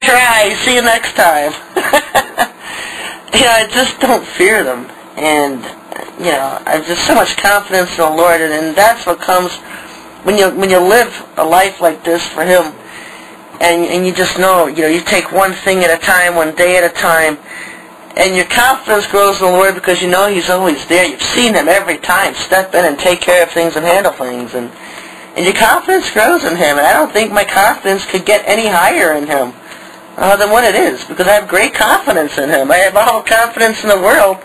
Try. See you next time. I just don't fear them. And, I have just so much confidence in the Lord. And that's what comes when you live a life like this for Him. And you just know, you take one thing at a time, one day at a time. And your confidence grows in the Lord because you know He's always there. You've seen Him every time step in and take care of things and handle things. And your confidence grows in Him. And I don't think my confidence could get any higher in Him than what it is, because I have great confidence in Him. I have all confidence in the world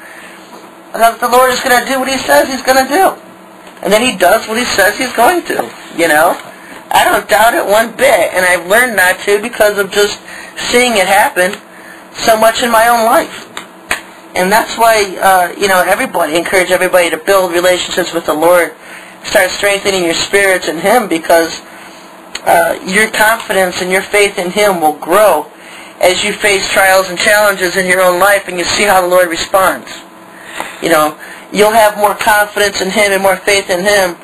that the Lord is going to do what He says He's going to do. And then He does what He says He's going to, I don't doubt it one bit, and I've learned not to because of just seeing it happen so much in my own life. And that's why, encourage everybody to build relationships with the Lord. Start strengthening your spirits in Him, because your confidence and your faith in Him will grow as you face trials and challenges in your own life and you see how the Lord responds. You'll have more confidence in Him and more faith in Him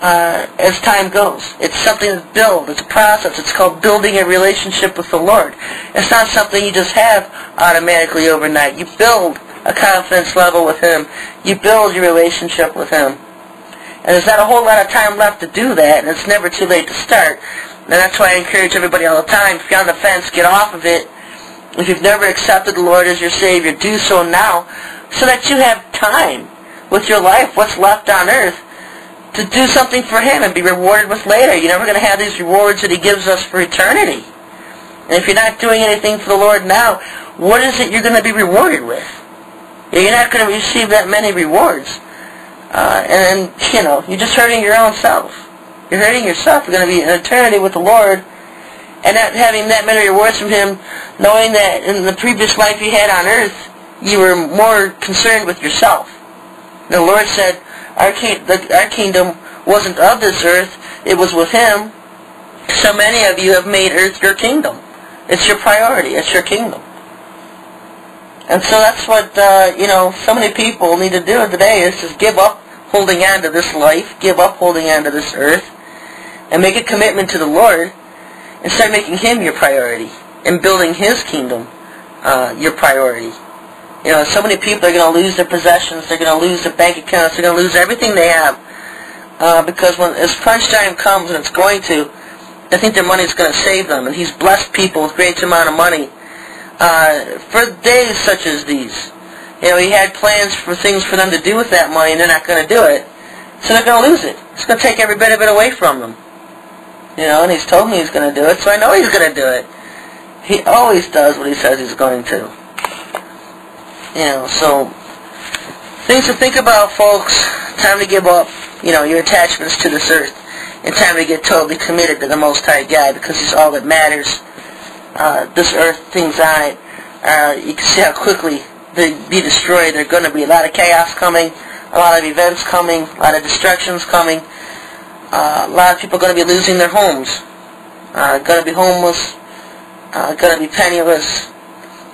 as time goes. It's something that's built. It's a process. It's called building a relationship with the Lord. It's not something you just have automatically overnight. You build a confidence level with Him. You build your relationship with Him. And there's not a whole lot of time left to do that, and it's never too late to start. And that's why I encourage everybody all the time, if you're on the fence, get off of it. If you've never accepted the Lord as your Savior, do so now, so that you have time with your life, what's left on earth, to do something for Him and be rewarded with later. You're never going to have these rewards that He gives us for eternity. And if you're not doing anything for the Lord now, what is it you're going to be rewarded with? You're not going to receive that many rewards. And then, you're just hurting your own self. You're hurting yourself. You're going to be in eternity with the Lord, and not having that many rewards from Him, knowing that in the previous life you had on earth, you were more concerned with yourself. The Lord said, our kingdom wasn't of this earth, it was with Him. So many of you have made earth your kingdom. It's your priority. It's your kingdom. And so that's what, so many people need to do today, is just give up holding on to this life, give up holding on to this earth, and make a commitment to the Lord, and start making Him your priority, and building His kingdom your priority. So many people are going to lose their possessions, they're going to lose their bank accounts, they're going to lose everything they have, because when as crunch time comes, and it's going to, I think their money's going to save them, and He's blessed people with great amount of money for days such as these. He had plans for things for them to do with that money, and they're not going to do it, so they're going to lose it. It's going to take every bit of it away from them. And He's told me He's going to do it, so I know He's going to do it. He always does what He says He's going to. So things to think about, folks. Time to give up, your attachments to this earth, and time to get totally committed to the Most High God, because He's all that matters. This earth, things on it, you can see how quickly they be destroyed. There's going to be a lot of chaos coming, a lot of events coming, a lot of destructions coming. A lot of people are going to be losing their homes, going to be homeless, going to be penniless,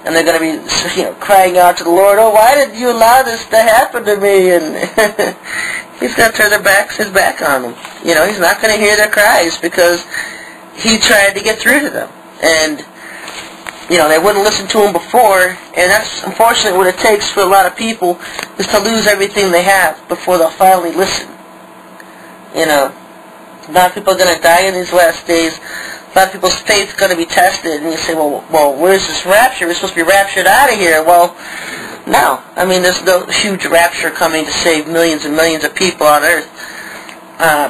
and they're going to be crying out to the Lord, "Oh, why did you allow this to happen to me?" And He's going to turn His back on them. He's not going to hear their cries, because He tried to get through to them. And they wouldn't listen to Him before, and that's unfortunately what it takes for a lot of people, is to lose everything they have before they'll finally listen. A lot of people are going to die in these last days. A lot of people's faith is going to be tested, and you say, well, where's this rapture? We're supposed to be raptured out of here. Well, no. There's no huge rapture coming to save millions and millions of people on earth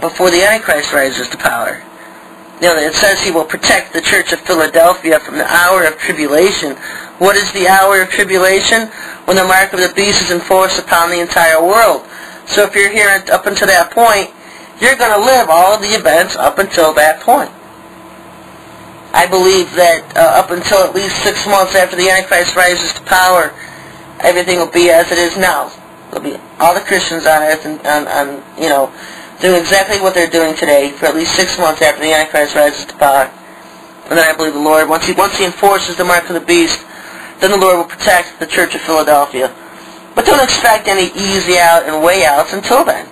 before the Antichrist rises to power. It says He will protect the church of Philadelphia from the hour of tribulation. What is the hour of tribulation? When the mark of the beast is enforced upon the entire world. So if you're here up until that point, you're going to live all of the events up until that point. I believe that up until at least 6 months after the Antichrist rises to power, everything will be as it is now. There'll be all the Christians on earth and doing exactly what they're doing today for at least 6 months after the Antichrist rises to power. And then I believe the Lord, once He enforces the mark of the beast, then the Lord will protect the church of Philadelphia. But don't expect any easy out and way outs until then.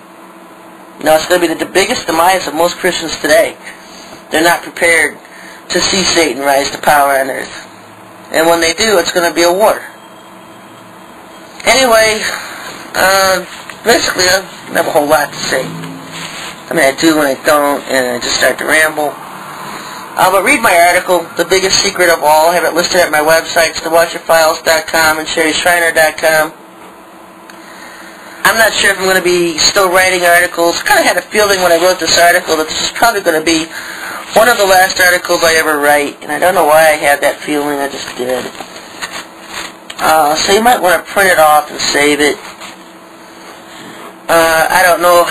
It's going to be the biggest demise of most Christians today. They're not prepared to see Satan rise to power on earth. And when they do, it's going to be a war. Anyway, basically, I don't have a whole lot to say. I mean, I do and I don't, and I just start to ramble. But read my article, The Biggest Secret of All. I have it listed at my websites, thewatcherfiles.com and sherryshriner.com. I'm not sure if I'm going to be still writing articles. I kind of had a feeling when I wrote this article that this is probably going to be one of the last articles I ever write, and I don't know why I had that feeling. I just did. So you might want to print it off and save it. I don't know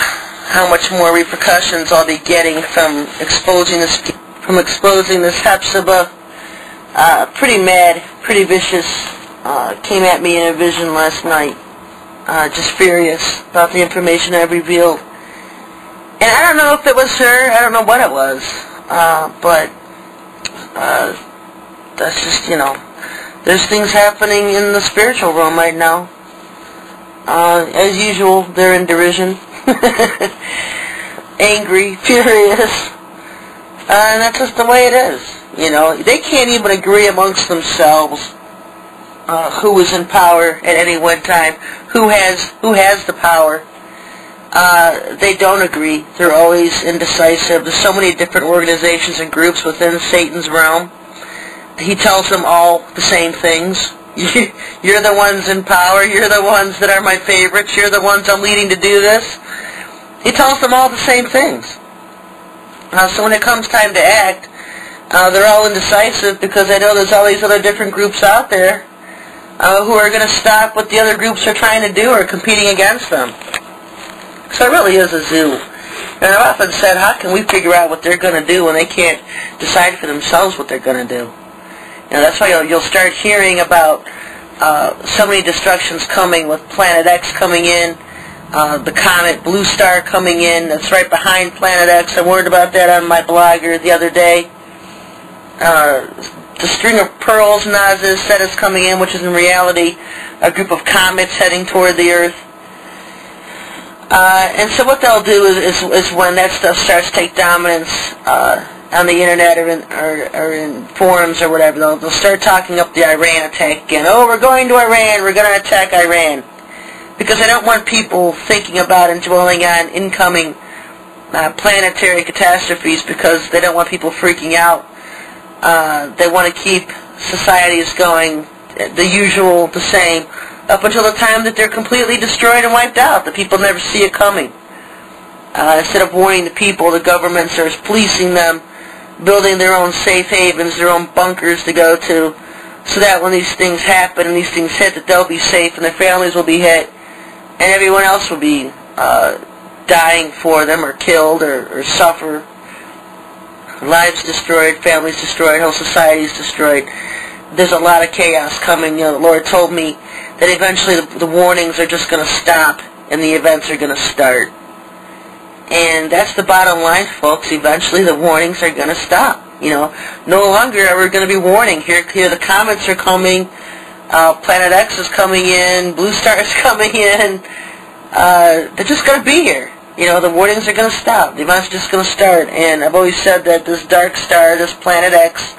how much more repercussions I'll be getting from exposing this Hepzibah. Pretty mad, pretty vicious. Came at me in a vision last night. Just furious about the information I revealed. And I don't know if it was her, I don't know what it was, but that's just, there's things happening in the spiritual realm right now. As usual, they're in derision. Angry, furious, and that's just the way it is. They can't even agree amongst themselves who is in power at any one time, who has the power. They don't agree. They're always indecisive. There's so many different organizations and groups within Satan's realm. He tells them all the same things. You're the ones in power. You're the ones that are my favorites. You're the ones I'm leading to do this. He tells them all the same things. So when it comes time to act, they're all indecisive because I know there's all these other different groups out there who are going to stop what the other groups are trying to do or competing against them. So it really is a zoo. And I've often said, how can we figure out what they're going to do when they can't decide for themselves what they're going to do? That's why you'll start hearing about so many destructions coming, with Planet X coming in, the comet Blue Star coming in, that's right behind Planet X. I warned about that on my blogger the other day. The string of pearls Nazis said is coming in, which is in reality a group of comets heading toward the Earth. And so what they'll do is when that stuff starts to take dominance on the internet or in forums or whatever, they'll start talking up the Iran attack again. Oh, we're going to Iran, we're going to attack Iran. Because I don't want people thinking about and dwelling on incoming planetary catastrophes, because they don't want people freaking out. They want to keep societies going the usual, the same, up until the time that they're completely destroyed and wiped out. The people never see it coming. Instead of warning the people, the governments are policing them, building their own safe havens, their own bunkers to go to, so that when these things happen and these things hit, that they'll be safe and their families will be hit, and everyone else will be dying for them or killed or suffer. Lives destroyed, families destroyed, whole societies destroyed. There's a lot of chaos coming. The Lord told me that eventually the warnings are just going to stop and the events are going to start. And that's the bottom line, folks. Eventually the warnings are going to stop. No longer are we going to be warning. Here the comets are coming. Planet X is coming in. Blue Star is coming in. They're just going to be here. The warnings are going to stop. The events are just going to start. And I've always said that this dark star, this Planet X,